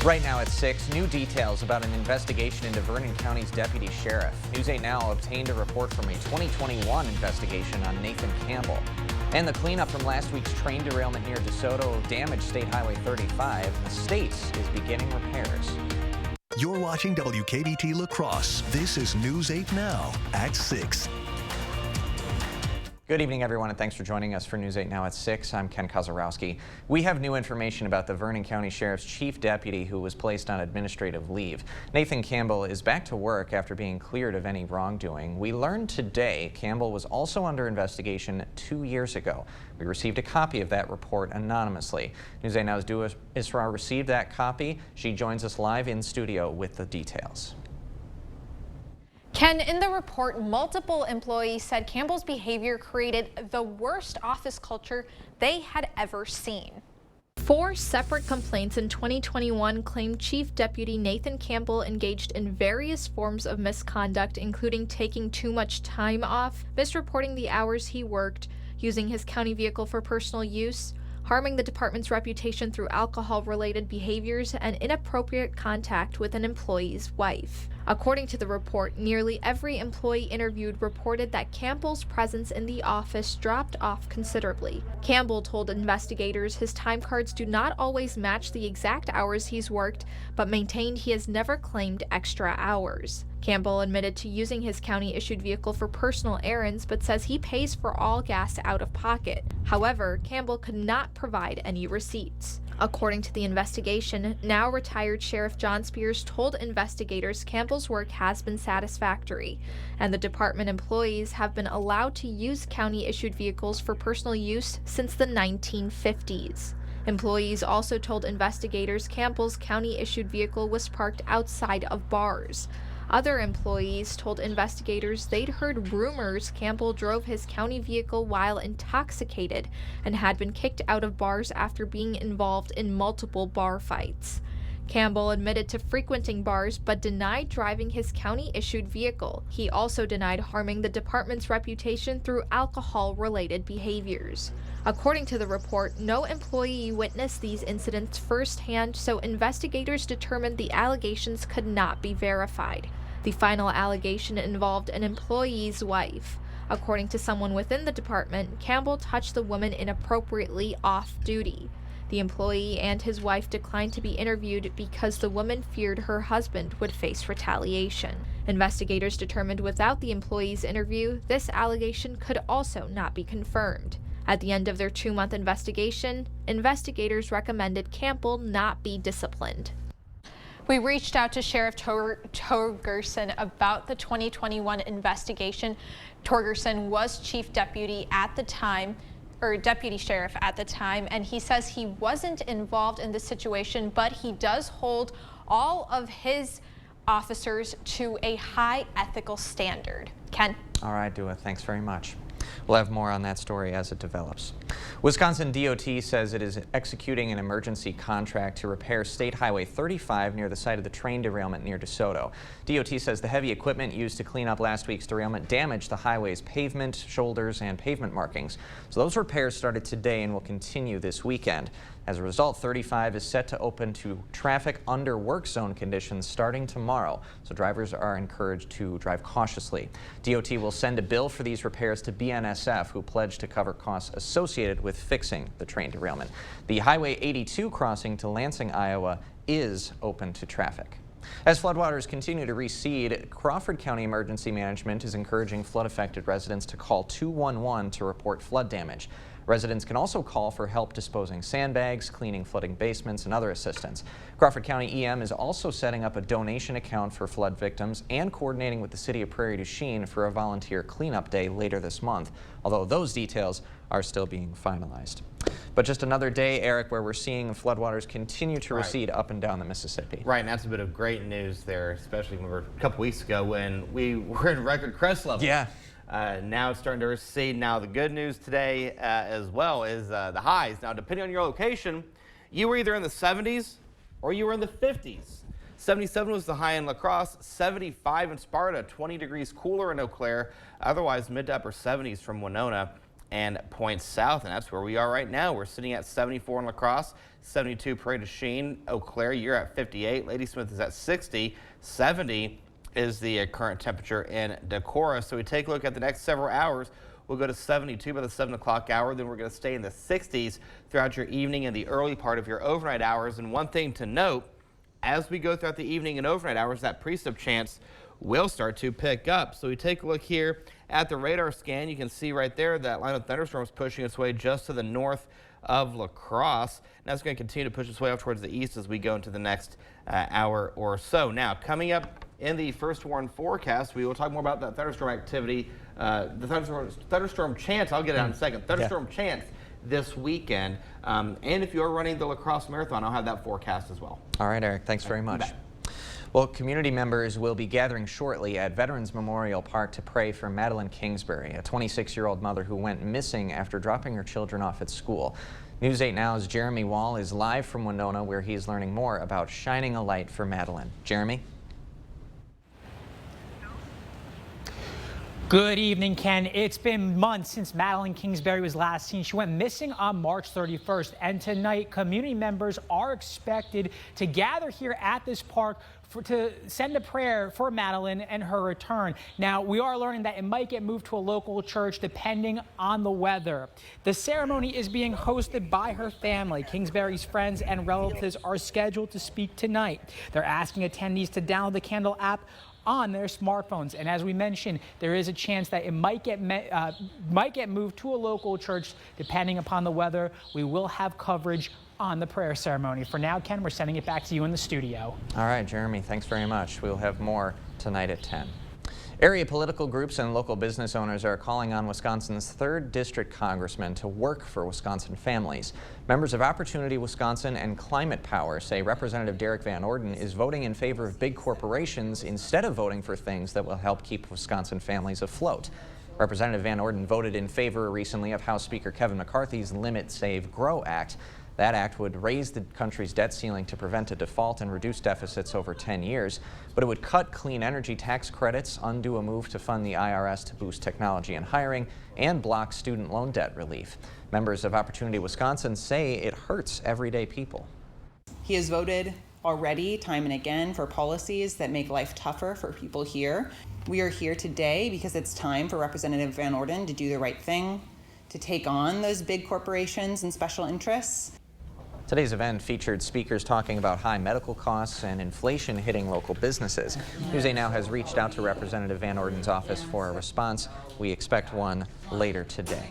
Right now at 6, new details about an investigation into Vernon County's deputy sheriff. News 8 Now obtained a report from a 2021 investigation on Nathan Campbell. And the cleanup from last week's train derailment near DeSoto damaged State Highway 35. The state is beginning repairs. You're watching WKBT La Crosse. This is News 8 Now at 6. Good evening, everyone, and thanks for joining us for News 8 Now at 6. I'm Ken Kozarowski. We have new information about the Vernon County Sheriff's chief deputy who was placed on administrative leave. Nathan Campbell is back to work after being cleared of any wrongdoing. We learned today Campbell was also under investigation 2 years ago. We received a copy of that report anonymously. News 8 Now's Dua Israr received that copy. She joins us live in studio with the details. Ken, in the report, multiple employees said Campbell's behavior created the worst office culture they had ever seen. 4 separate complaints in 2021 claimed Chief Deputy Nathan Campbell engaged in various forms of misconduct, including taking too much time off, misreporting the hours he worked, using his county vehicle for personal use, harming the department's reputation through alcohol-related behaviors, and inappropriate contact with an employee's wife. According to the report, nearly every employee interviewed reported that Campbell's presence in the office dropped off considerably. Campbell told investigators his time cards do not always match the exact hours he's worked, but maintained he has never claimed extra hours. Campbell admitted to using his county-issued vehicle for personal errands, but says he pays for all gas out of pocket. However, Campbell could not provide any receipts. According to the investigation, now retired Sheriff John Spears told investigators Campbell's work has been satisfactory, and the department employees have been allowed to use county-issued vehicles for personal use since the 1950s. Employees also told investigators Campbell's county-issued vehicle was parked outside of bars. Other employees told investigators they'd heard rumors Campbell drove his county vehicle while intoxicated and had been kicked out of bars after being involved in multiple bar fights. Campbell admitted to frequenting bars but denied driving his county-issued vehicle. He also denied harming the department's reputation through alcohol-related behaviors. According to the report, no employee witnessed these incidents firsthand, so investigators determined the allegations could not be verified. The final allegation involved an employee's wife. According to someone within the department, Campbell touched the woman inappropriately off-duty. The employee and his wife declined to be interviewed because the woman feared her husband would face retaliation. Investigators determined without the employee's interview, this allegation could also not be confirmed. At the end of their 2-month investigation, investigators recommended Campbell not be disciplined. We reached out to Sheriff Torgerson about the 2021 investigation. Torgerson was chief deputy at the time, or deputy sheriff at the time, and he says he wasn't involved in the situation, but he does hold all of his officers to a high ethical standard. Ken? All right, Dua, thanks very much. We'll have more on that story as it develops. Wisconsin DOT says it is executing an emergency contract to repair State Highway 35 near the site of the train derailment near DeSoto. DOT says the heavy equipment used to clean up last week's derailment damaged the highway's pavement, shoulders, and pavement markings. So those repairs started today and will continue this weekend. As a result, 35 is set to open to traffic under work zone conditions starting tomorrow, so drivers are encouraged to drive cautiously. DOT will send a bill for these repairs to BNSF, who pledged to cover costs associated with fixing the train derailment. The Highway 82 crossing to Lansing, Iowa is open to traffic. As floodwaters continue to recede, Crawford County Emergency Management is encouraging flood-affected residents to call 211 to report flood damage. Residents can also call for help disposing sandbags, cleaning flooding basements, and other assistance. Crawford County EM is also setting up a donation account for flood victims and coordinating with the City of Prairie du Chien for a volunteer cleanup day later this month, although those details are still being finalized. But just another day, Eric, where we're seeing floodwaters continue to recede up and down the Mississippi. Right, and that's a bit of great news there, especially when we were a couple weeks ago when we were in record crest level. Yeah. Now it's starting to recede. Now the good news today as well is the highs. Now depending on your location, you were either in the 70s or you were in the 50s. 77 was the high in La Crosse, 75 in Sparta, 20 degrees cooler in Eau Claire, otherwise mid to upper 70s from Winona and points south, and that's where we are right now. We're sitting at 74 in La Crosse, 72 Parade of Sheen. Eau Claire, you're at 58. Ladysmith is at 60. 70 is the current temperature in Decorah. So we take a look at the next several hours. We'll go to 72 by the 7 o'clock hour. Then we're going to stay in the 60s throughout your evening and the early part of your overnight hours. And one thing to note, as we go throughout the evening and overnight hours, that precip chance will start to pick up. So we take a look here at the radar scan. You can see right there that line of thunderstorms pushing its way just to the north of La Crosse. Now it's going to continue to push its way up towards the east as we go into the next hour or so. Now, coming up in the first warn forecast, we will talk more about that thunderstorm activity, the thunderstorm chance. I'll get it out in a second. Thunderstorm chance this weekend. And if you're running the La Crosse Marathon, I'll have that forecast as well. All right, Eric, thanks very much. Well, community members will be gathering shortly at Veterans Memorial Park to pray for Madeline Kingsbury, a 26-year-old mother who went missing after dropping her children off at school. News 8 Now's Jeremy Wall is live from Winona, where he's learning more about shining a light for Madeline. Jeremy? Good evening, Ken. It's been months since Madeline Kingsbury was last seen. She went missing on March 31st, and tonight community members are expected to gather here at this park to send a prayer for Madeline and her return. Now, we are learning that it might get moved to a local church depending on the weather. The ceremony is being hosted by her family. Kingsbury's friends and relatives are scheduled to speak tonight. They're asking attendees to download the Candle app on their smartphones, and as we mentioned, there is a chance that it might get moved to a local church depending upon the weather. We will have coverage on the prayer ceremony. For now, Ken, we're sending it back to you in the studio. All right, Jeremy, thanks very much. We'll have more tonight at 10. Area political groups and local business owners are calling on Wisconsin's 3rd District Congressman to work for Wisconsin families. Members of Opportunity Wisconsin and Climate Power say Representative Derek Van Orden is voting in favor of big corporations instead of voting for things that will help keep Wisconsin families afloat. Representative Van Orden voted in favor recently of House Speaker Kevin McCarthy's Limit, Save, Grow Act. That act would raise the country's debt ceiling to prevent a default and reduce deficits over 10 years, but it would cut clean energy tax credits, undo a move to fund the IRS to boost technology and hiring, and block student loan debt relief. Members of Opportunity Wisconsin say it hurts everyday people. He has voted already time and again for policies that make life tougher for people here. We are here today because it's time for Representative Van Orden to do the right thing, to take on those big corporations and special interests. Today's event featured speakers talking about high medical costs and inflation hitting local businesses. News 8 Now has reached out to Representative Van Orden's office for a response. We expect one later today.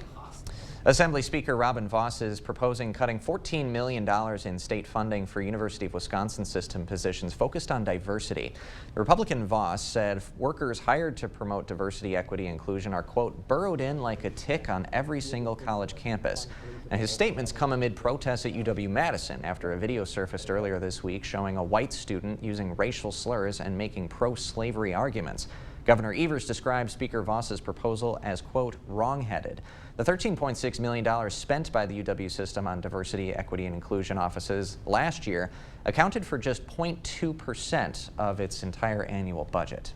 Assembly Speaker Robin Vos is proposing cutting $14 million in state funding for University of Wisconsin system positions focused on diversity. The Republican Vos said workers hired to promote diversity, equity, and inclusion are, quote, burrowed in like a tick on every single college campus. Now, his statements come amid protests at UW-Madison after a video surfaced earlier this week showing a white student using racial slurs and making pro-slavery arguments. Governor Evers described Speaker Vos's proposal as, quote, wrong-headed. The $13.6 million spent by the UW system on diversity, equity, and inclusion offices last year accounted for just 0.2% of its entire annual budget.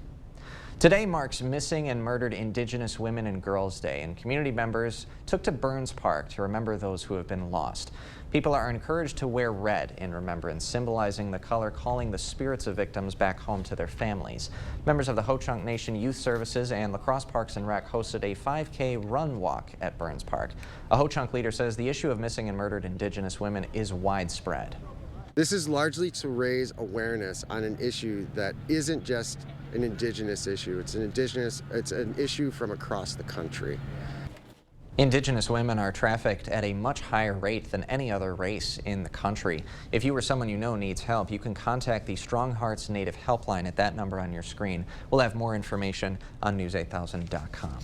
Today marks Missing and Murdered Indigenous Women and Girls Day, and community members took to Burns Park to remember those who have been lost. People are encouraged to wear red in remembrance, symbolizing the color calling the spirits of victims back home to their families. Members of the Ho-Chunk Nation Youth Services and La Crosse Parks and Rec hosted a 5K run walk at Burns Park. A Ho-Chunk leader says the issue of missing and murdered Indigenous women is widespread. This is largely to raise awareness on an issue that isn't just an Indigenous issue. It's an issue from across the country. Indigenous women are trafficked at a much higher rate than any other race in the country. If you or someone you know needs help, you can contact the Strong Hearts Native Helpline at that number on your screen. We'll have more information on news8000.com.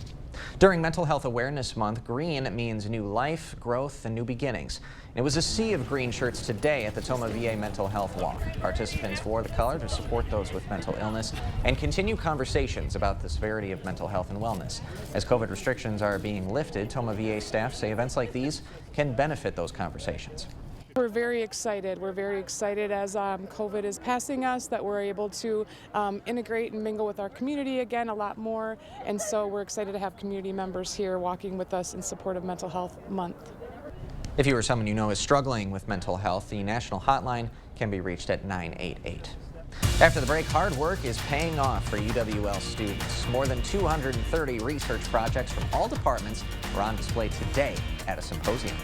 During Mental Health Awareness Month, green means new life, growth, and new beginnings. It was a sea of green shirts today at the Tomah VA Mental Health Walk. Participants wore the color to support those with mental illness and continue conversations about the severity of mental health and wellness. As COVID restrictions are being lifted, Tomah VA staff say events like these can benefit those conversations. We're very excited. We're very excited as COVID is passing us that we're able to integrate and mingle with our community again a lot more. And so we're excited to have community members here walking with us in support of Mental Health Month. If you or someone you know is struggling with mental health, the national hotline can be reached at 988. After the break, hard work is paying off for UWL students. More than 230 research projects from all departments are on display today at a symposium.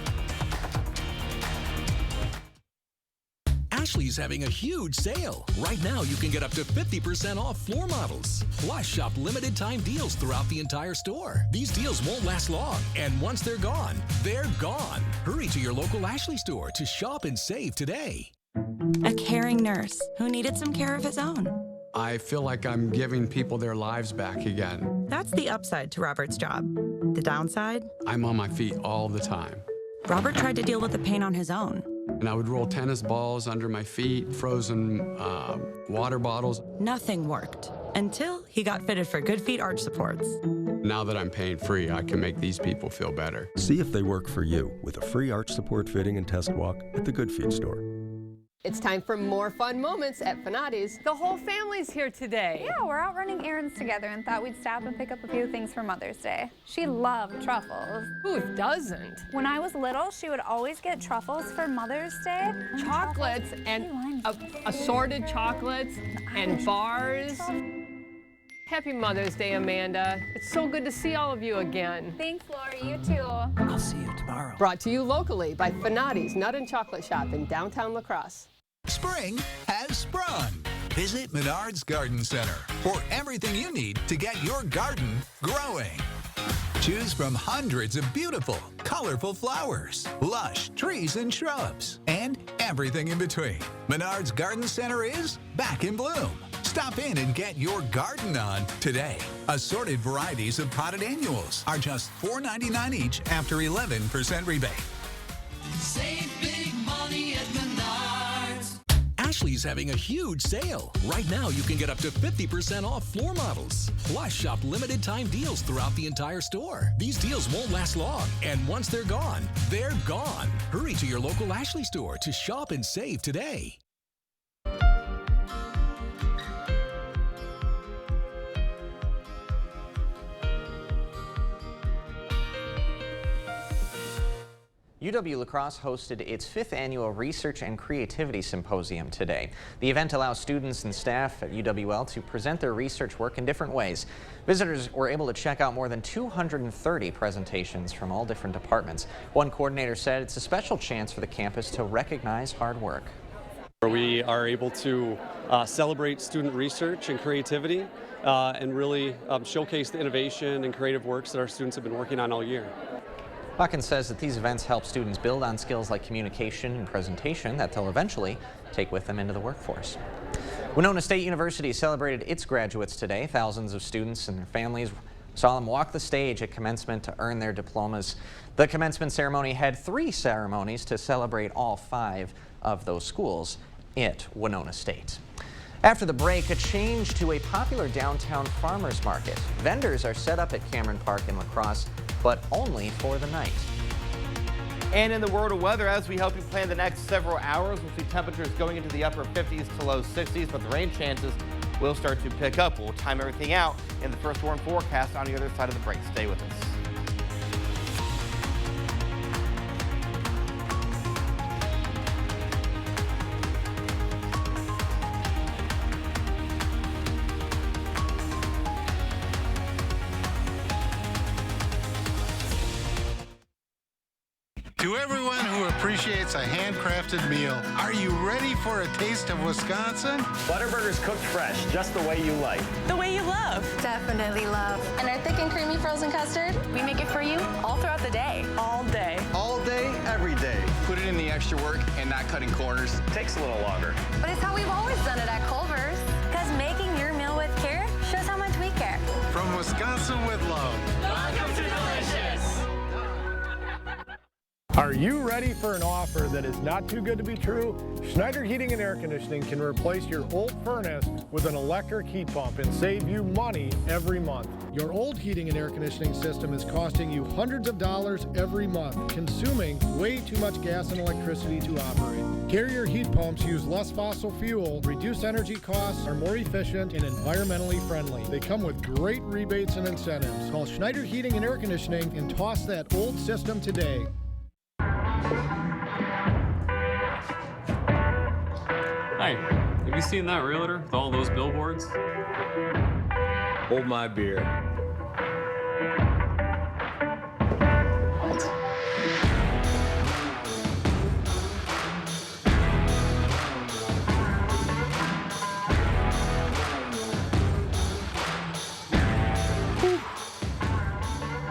Ashley's having a huge sale. Right now, you can get up to 50% off floor models. Plus, shop limited time deals throughout the entire store. These deals won't last long, and once they're gone, they're gone. Hurry to your local Ashley store to shop and save today. A caring nurse who needed some care of his own. I feel like I'm giving people their lives back again. That's the upside to Robert's job. The downside? I'm on my feet all the time. Robert tried to deal with the pain on his own. And I would roll tennis balls under my feet, frozen water bottles. Nothing worked until he got fitted for Good Feet arch supports. Now that I'm pain free, I can make these people feel better. See if they work for you with a free arch support fitting and test walk at the Good Feet store. It's time for more fun moments at Finati's. The whole family's here today. Yeah, we're out running errands together and thought we'd stop and pick up a few things for Mother's Day. She loved truffles. Who doesn't? When I was little, she would always get truffles for Mother's Day. Chocolates and assorted chocolates and bars. Happy Mother's Day, Amanda. It's so good to see all of you again. Thanks, Lori. You too. I'll see you tomorrow. Brought to you locally by Finati's Nut and Chocolate Shop in downtown La Crosse. Spring has sprung. Visit Menard's Garden Center for everything you need to get your garden growing. Choose from hundreds of beautiful, colorful flowers, lush trees and shrubs, and everything in between. Menard's Garden Center is back in bloom. Stop in and get your garden on today. Assorted varieties of potted annuals are just $4.99 each after 11% rebate. Save big money at Menards. Ashley's having a huge sale. Right now, you can get up to 50% off floor models. Plus, shop limited time deals throughout the entire store. These deals won't last long, and once they're gone, they're gone. Hurry to your local Ashley store to shop and save today. UW-La Crosse hosted its 5th annual Research and Creativity Symposium today. The event allows students and staff at UWL to present their research work in different ways. Visitors were able to check out more than 230 presentations from all different departments. One coordinator said it's a special chance for the campus to recognize hard work. We are able to celebrate student research and creativity and really showcase the innovation and creative works that our students have been working on all year. Hawkins says that these events help students build on skills like communication and presentation that they'll eventually take with them into the workforce. Winona State University celebrated its graduates today. Thousands of students and their families saw them walk the stage at commencement to earn their diplomas. The commencement ceremony had 3 ceremonies to celebrate all 5 of those schools at Winona State. After the break, a change to a popular downtown farmers market. Vendors are set up at Cameron Park in La Crosse, but only for the night. And in the world of weather, as we help you plan the next several hours, we'll see temperatures going into the upper 50s to low 60s, but the rain chances will start to pick up. We'll time everything out in the first warn forecast on the other side of the break. Stay with us. To everyone who appreciates a handcrafted meal, are you ready for a taste of Wisconsin? Butterburger's cooked fresh, just the way you like. The way you love. Definitely love. And our thick and creamy frozen custard, we make it for you all throughout the day. All day. All day, every day. Put it in the extra work and not cutting corners. Takes a little longer. But it's how we've always done it at Culver's. Because making your meal with care shows how much we care. From Wisconsin with love. Welcome to Delicious. Are you ready for an offer that is not too good to be true? Schneider Heating and Air Conditioning can replace your old furnace with an electric heat pump and save you money every month. Your old heating and air conditioning system is costing you hundreds of dollars every month, consuming way too much gas and electricity to operate. Carrier heat pumps use less fossil fuel, reduce energy costs, are more efficient, and environmentally friendly. They come with great rebates and incentives. Call Schneider Heating and Air Conditioning and toss that old system today. Hi, have you seen that realtor with all those billboards? Hold my beer.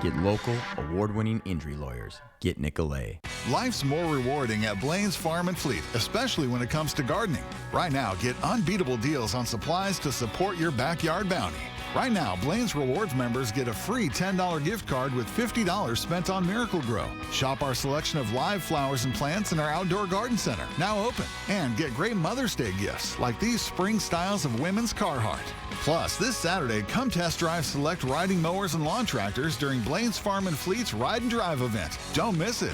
Get local, award-winning injury lawyers. Get Nicolay. Life's more rewarding at Blaine's Farm and Fleet, especially when it comes to gardening. Right now, get unbeatable deals on supplies to support your backyard bounty. Right now, Blaine's Rewards members get a free $10 gift card with $50 spent on Miracle-Gro. Shop our selection of live flowers and plants in our outdoor garden center, now open. And get great Mother's Day gifts like these spring styles of women's Carhartt. Plus, this Saturday, come test drive select riding mowers and lawn tractors during Blaine's Farm and Fleet's Ride and Drive event. Don't miss it.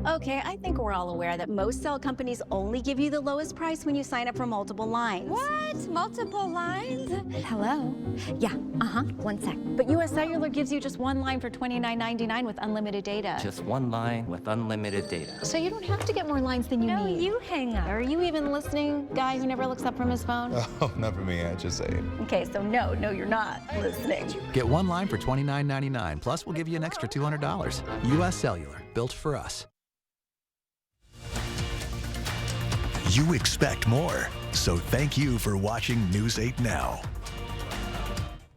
Okay, I think we're all aware that most cell companies only give you the lowest price when you sign up for multiple lines. What? Multiple lines? Hello? Yeah, one sec. But US Cellular gives you just one line for $29.99 with unlimited data. Just one line with unlimited data. So you don't have to get more lines than you need. No, you hang up. Are you even listening, guy who never looks up from his phone? Oh, not for me, I just say it. Okay, so no, you're not listening. Get one line for $29.99, plus we'll give you an extra $200. US Cellular, built for us. You expect more, so thank you for watching News 8 Now.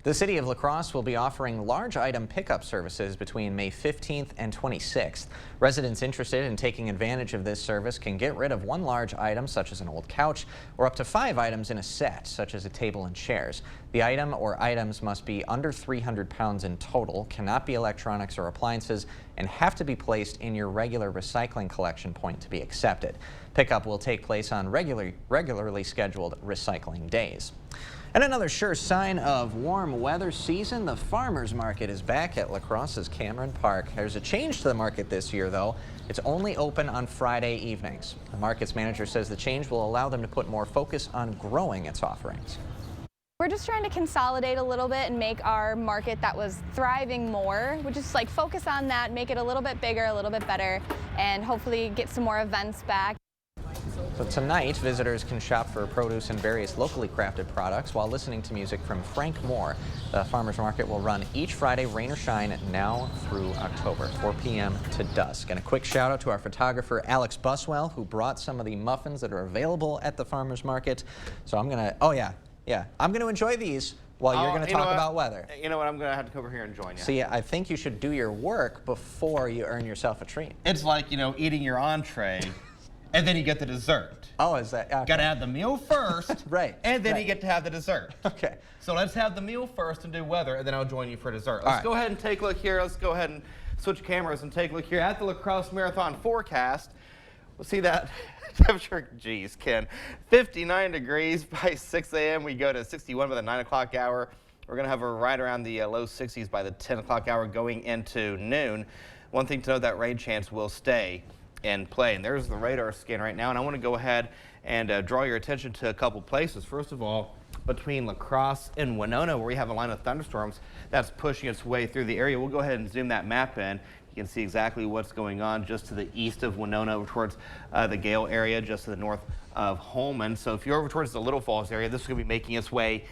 The city of La Crosse will be offering large item pickup services between May 15th and 26th. Residents interested in taking advantage of this service can get rid of one large item, such as an old couch, or up to 5 items in a set, such as a table and chairs. The item or items must be under 300 pounds in total, cannot be electronics or appliances, and have to be placed in your regular recycling collection point to be accepted. Pickup will take place on regularly scheduled recycling days. And another sure sign of warm weather season, the farmers market is back at La Crosse's Cameron Park. There's a change to the market this year, though. It's only open on Friday evenings. The market's manager says the change will allow them to put more focus on growing its offerings. We're just trying to consolidate a little bit and make our market that was thriving more. We'll just like focus on that, make it a little bit bigger, a little bit better, and hopefully get some more events back. So tonight, visitors can shop for produce and various locally crafted products while listening to music from Frank Moore. The farmers market will run each Friday, rain or shine, now through October, 4 p.m. to dusk. And a quick shout out to our photographer, Alex Buswell, who brought some of the muffins that are available at the farmers market. So I'm gonna, I'm gonna enjoy these while you're gonna talk about weather. You know what, I'm gonna have to come over here and join you. See, I think you should do your work before you earn yourself a treat. It's like, eating your entree. And then you get the dessert. Oh, is that? Okay. Got to have the meal first. Right. And then you get to have the dessert. Okay. So let's have the meal first and do weather, and then I'll join you for dessert. Let's go ahead and take a look here. Let's go ahead and switch cameras and take a look here at the La Crosse Marathon forecast. We'll see that temperature, geez, Ken, 59 degrees by 6 a.m. We go to 61 by the 9 o'clock hour. We're going to have a right around the low 60s by the 10 o'clock hour going into noon. One thing to note, that rain chance will stay in play. And there's the radar scan right now, and I want to go ahead and draw your attention to a couple places. First of all, between La Crosse and Winona, where we have a line of thunderstorms that's pushing its way through the area. We'll go ahead and zoom that map in. You can see exactly what's going on just to the east of Winona, over towards the Gale area, just to the north of Holman. So if you're over towards the Little Falls area, this is going to be making its way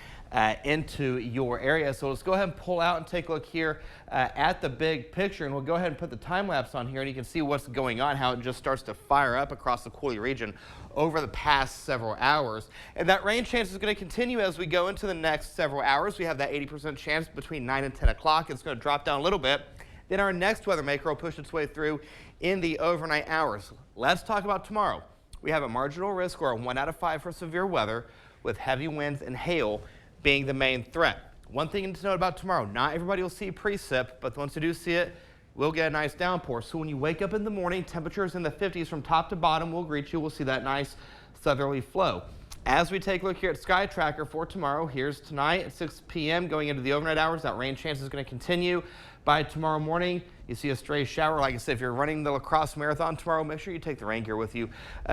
into your area. So let's go ahead and pull out and take a look here at the big picture, and we'll go ahead and put the time lapse on here, and you can see what's going on, how it just starts to fire up across the Coulee region over the past several hours. And that rain chance is going to continue as we go into the next several hours. We have that 80% chance between 9 and 10 o'clock. It's going to drop down a little bit. Then our next weather maker will push its way through in the overnight hours. Let's talk about tomorrow. We have a marginal risk score of 1 out of 5 for severe weather, with heavy winds and hail being the main threat. One thing to note about tomorrow, not everybody will see precip, but once you do see it, we'll get a nice downpour. So when you wake up in the morning, temperatures in the 50s from top to bottom will greet you. We'll see that nice southerly flow. As we take a look here at Sky Tracker for tomorrow, here's tonight at 6 p.m. going into the overnight hours. That rain chance is going to continue. By tomorrow morning, you see a stray shower. Like I said, if you're running the La Crosse Marathon tomorrow, make sure you take the rain gear with you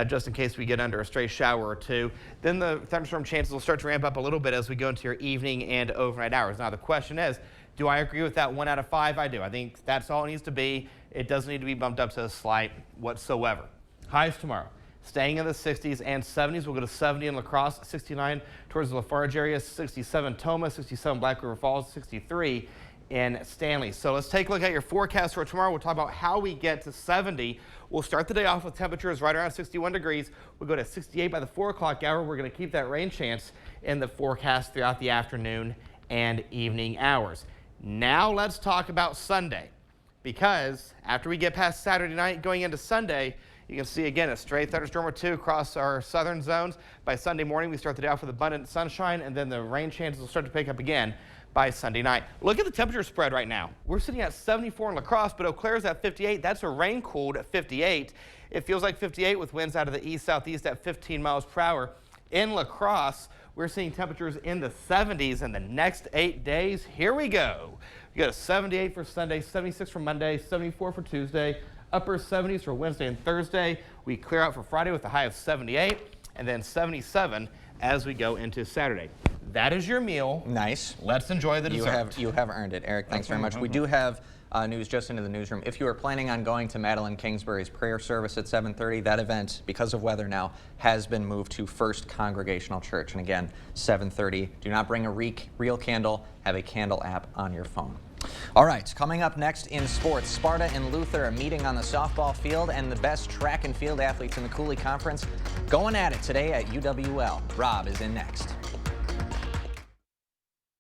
just in case we get under a stray shower or two. Then the thunderstorm chances will start to ramp up a little bit as we go into your evening and overnight hours. Now, the question is, do I agree with that 1 out of 5? I do. I think that's all it needs to be. It doesn't need to be bumped up to a slight whatsoever. Highs tomorrow. staying in the 60s and 70s. We'll go to 70 in La Crosse, 69 towards the Lafarge area, 67 Toma, 67 Black River Falls, 63 in Stanley. So let's take a look at your forecast for tomorrow. We'll talk about how we get to 70. We'll start the day off with temperatures right around 61 degrees. We'll go to 68 by the 4 o'clock hour. We're going to keep that rain chance in the forecast throughout the afternoon and evening hours. Now let's talk about Sunday, because after we get past Saturday night going into Sunday, you can see again a straight thunderstorm or two across our southern zones. By Sunday morning, we start the day off with abundant sunshine, and then the rain chances will start to pick up again by Sunday night. Look at the temperature spread right now. We're sitting at 74 in La Crosse, but Eau Claire's at 58. That's a rain cooled at 58. It feels like 58 with winds out of the east-southeast at 15 miles per hour. In La Crosse, we're seeing temperatures in the 70s in the next 8 days. Here we go. We got a 78 for Sunday, 76 for Monday, 74 for Tuesday, upper 70s for Wednesday and Thursday. We clear out for Friday with a high of 78, and then 77 as we go into Saturday. That is your meal. Nice. Let's enjoy the dessert. You have earned it, Eric. Thanks very much. We do have news just into the newsroom. If you are planning on going to Madeline Kingsbury's prayer service at 7:30, that event, because of weather now, has been moved to First Congregational Church. And again, 7:30. Do not bring a real candle. Have a candle app on your phone. All right, coming up next in sports, Sparta and Luther are meeting on the softball field, and the best track and field athletes in the Cooley Conference going at it today at UWL. Rob is in next.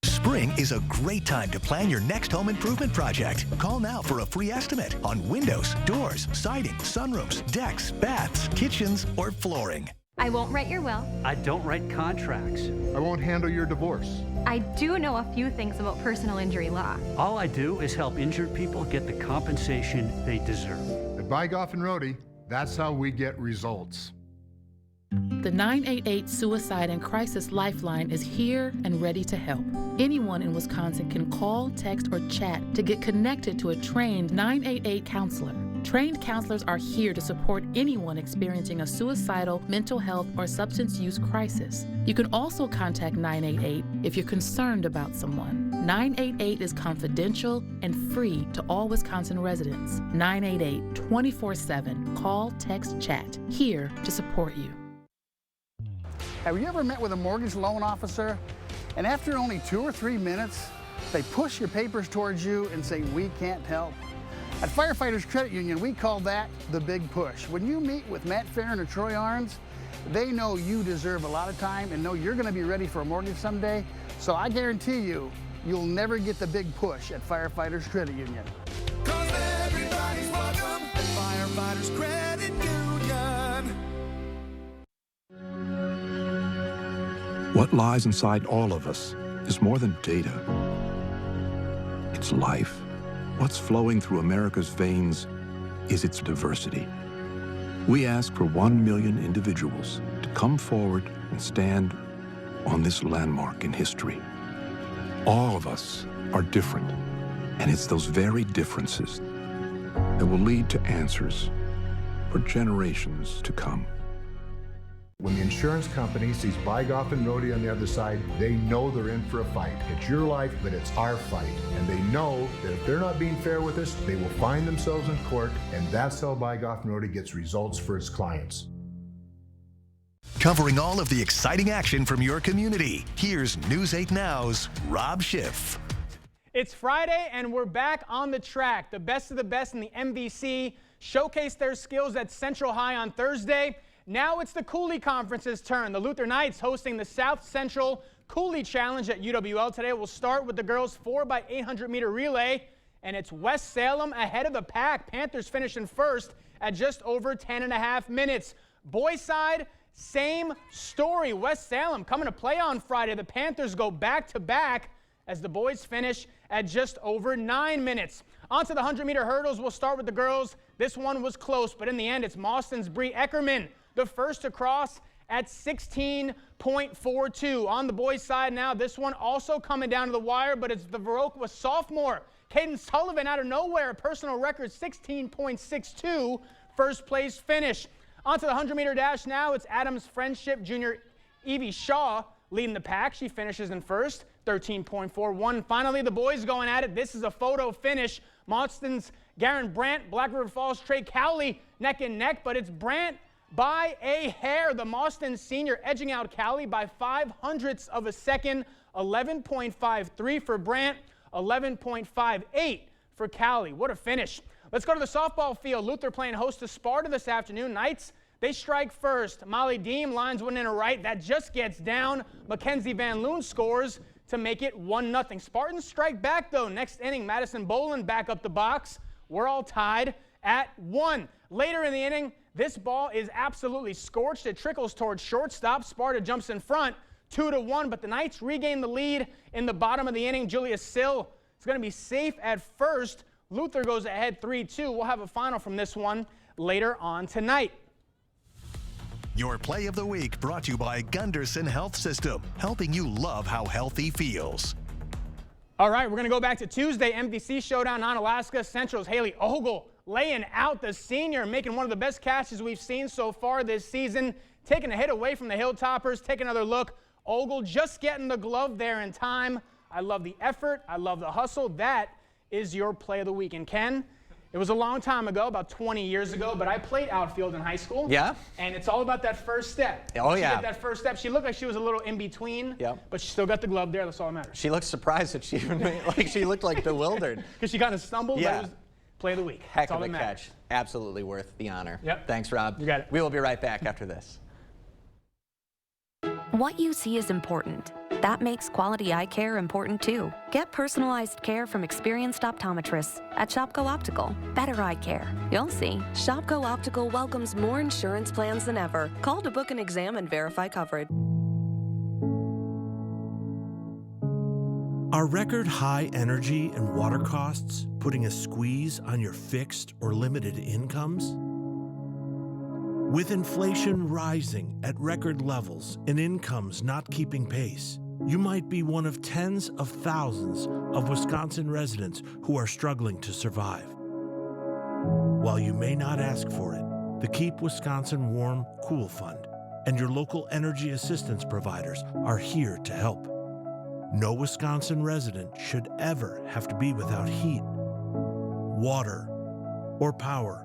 Spring is a great time to plan your next home improvement project. Call now for a free estimate on windows, doors, siding, sunrooms, decks, baths, kitchens, or flooring. I won't write your will. I don't write contracts. I won't handle your divorce. I do know a few things about personal injury law. All I do is help injured people get the compensation they deserve. At Bygoff and Rohde, that's how we get results. The 988 Suicide and Crisis Lifeline is here and ready to help. Anyone in Wisconsin can call, text, or chat to get connected to a trained 988 counselor. Trained counselors are here to support anyone experiencing a suicidal, mental health, or substance use crisis. You can also contact 988 if you're concerned about someone. 988 is confidential and free to all Wisconsin residents. 988 24/7. Call, text, chat. Here to support you. Have you ever met with a mortgage loan officer and after only 2 or 3 minutes, they push your papers towards you and say, "We can't help"? At Firefighters Credit Union, we call that the big push. When you meet with Matt Farron or Troy Arns, they know you deserve a lot of time and know you're going to be ready for a mortgage someday. So I guarantee you, you'll never get the big push at Firefighters Credit Union. 'Cause everybody's welcome at Firefighters Credit Union. What lies inside all of us is more than data. It's life. What's flowing through America's veins is its diversity. We ask for 1 million individuals to come forward and stand on this landmark in history. All of us are different, and it's those very differences that will lead to answers for generations to come. When the insurance company sees Bygoff and Rohde on the other side, they know they're in for a fight. It's your life, but it's our fight. And they know that if they're not being fair with us, they will find themselves in court, and that's how Bygoff and Rohde gets results for its clients. Covering all of the exciting action from your community, here's News 8 Now's Rob Schiff. It's Friday, and we're back on the track. The best of the best in the MVC showcased their skills at Central High on Thursday. Now it's the Cooley Conference's turn. The Luther Knights hosting the South Central Cooley Challenge at UWL today. We'll start with the girls' 4x800 meter relay, and it's West Salem ahead of the pack. Panthers finishing first at just over 10.5 minutes. Boys side, same story. West Salem coming to play on Friday. The Panthers go back-to-back as the boys finish at just over 9 minutes. On to the 100-meter hurdles. We'll start with the girls. This one was close, but in the end, it's Mauston's Bree Eckerman, the first to cross at 16.42. On the boys' side now, this one also coming down to the wire, but it's the Viroqua sophomore, Caden Sullivan, out of nowhere, personal record 16.62, first place finish. On to the 100-meter dash now. It's Adams Friendship junior Evie Shaw leading the pack. She finishes in first, 13.41. Finally, the boys going at it. This is a photo finish. Mauston's Garen Brandt, Black River Falls Trey Cowley neck and neck, but it's Brandt by a hair. The Mauston senior edging out Callie by 0.05 of a second. 11.53 for Brant, 11.58 for Callie. What a finish. Let's go to the softball field. Luther playing host to Sparta this afternoon. Knights, they strike first. Molly Deem lines one in a right. That just gets down. Mackenzie Van Loon scores to make it 1-0. Spartans strike back, though. Next inning, Madison Boland back up the box. We're all tied at 1. Later in the inning, this ball is absolutely scorched. It trickles towards shortstop. Sparta jumps in front, 2-1, but the Knights regain the lead in the bottom of the inning. Julia Sill is going to be safe at first. Luther goes ahead 3-2. We'll have a final from this one later on tonight. Your play of the week brought to you by Gunderson Health System, helping you love how healthy feels. All right, we're going to go back to Tuesday, MVC Showdown on Alaska. Central's Haley Ogle laying out the senior, making one of the best catches we've seen so far this season, taking a hit away from the Hilltoppers. Take another look. Ogle just getting the glove there in time. I love the effort. I love the hustle. That is your play of the week. And Ken, it was a long time ago, about 20 years ago, but I played outfield in high school. Yeah? And it's all about that first step. Oh, she yeah. did that first step. She looked like she was a little in between, but she still got the glove there. That's all that matters. She looked surprised that she even made, she looked like bewildered. Because she kind of stumbled, but it was play of the week. Heck That's all of a that matters. catch. Absolutely worth the honor. Yep. Thanks, Rob. You got it. We will be right back after this. What you see is important. That makes quality eye care important too. Get personalized care from experienced optometrists at Shopko Optical. Better eye care. You'll see. Shopko Optical welcomes more insurance plans than ever. Call to book an exam and verify coverage. Are record high energy and water costs putting a squeeze on your fixed or limited incomes? With inflation rising at record levels and incomes not keeping pace, you might be one of tens of thousands of Wisconsin residents who are struggling to survive. While you may not ask for it, the Keep Wisconsin Warm Cool Fund and your local energy assistance providers are here to help. No Wisconsin resident should ever have to be without heat, water, or power.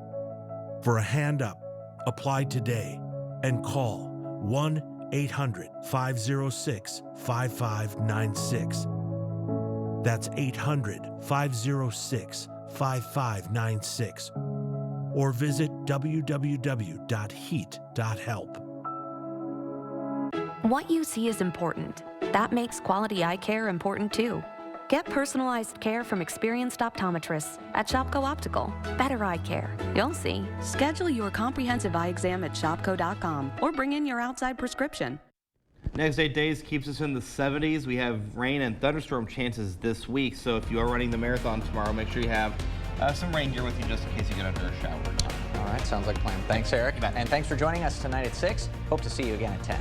For a hand up, apply today and call 1-800-506-5596. That's 800-506-5596. Or visit www.heat.help. What you see is important. That makes quality eye care important too. Get personalized care from experienced optometrists at Shopko Optical. Better eye care. You'll see. Schedule your comprehensive eye exam at shopko.com or bring in your outside prescription. Next 8 days keeps us in the 70s. We have rain and thunderstorm chances this week, so if you are running the marathon tomorrow, make sure you have some rain gear with you just in case you get under a shower. All right, sounds like a plan. Thanks, Eric. And thanks for joining us tonight at 6. Hope to see you again at 10.